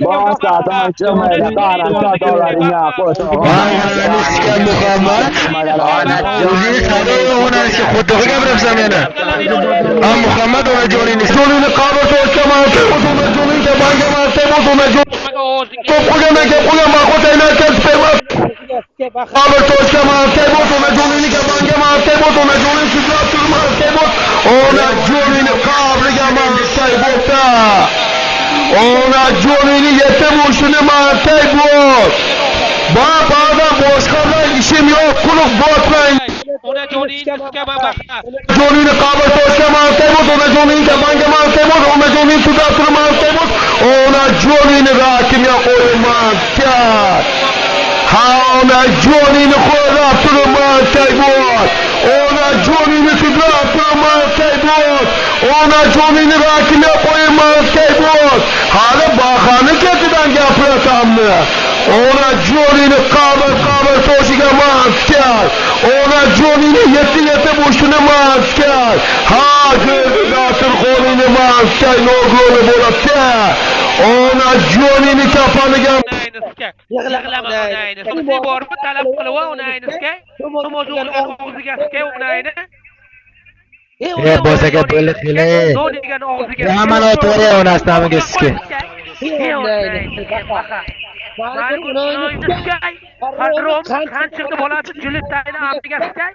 Basta tanışmayla karanlık doların ya koşu. Ananı Muhammed. O'zing sadoy onasi xudoga gapiribsan meni. Ha Muhammed ona jonini. Jonini qabr to'shkaman. O'zini jonini banga martay o'zini jonini. To'qqigan aka qo'ygan maqotayni kasbay. Qabr to'shkaman. O'zini jonini banga martay o'zini jonini sizlab turman. Ona jonini qabriga martay bo'lsa. Ona jonini yetib o'shini martay bo'l. Baba boshqalar ishim yo'q, quruq botmang. Ona jonini qabr to'shkaman, taymoz, ona jonini banga man, taymoz, ona jonini tugattirman, taymoz, ona jonini rakimga qo'yaman, kat. Ha, ona jonini qo'yib turman, taymoz. Ona jonini tugattirman, taymoz. Ona jonini rakimga qo'yaman, taymoz. Hali bahani ketidan gapirasammi? Ona jonini qabr to'shiga maskar. Ona jonini yeti boshini maskar. Ha, g'azir qo'lini maskar no'g'ri bo'ladi. Ona jonini kafaniga yig'lama onayni. So'zi bormi talab qilib onayniga. Tomozuni og'ziga skay onayni. Bo'saga bo'lib qilay. Zo'nigan og'ziga. Yaman o'tire onasidan gizki. Qanchirni bo'ladi julib tayini amiga skay.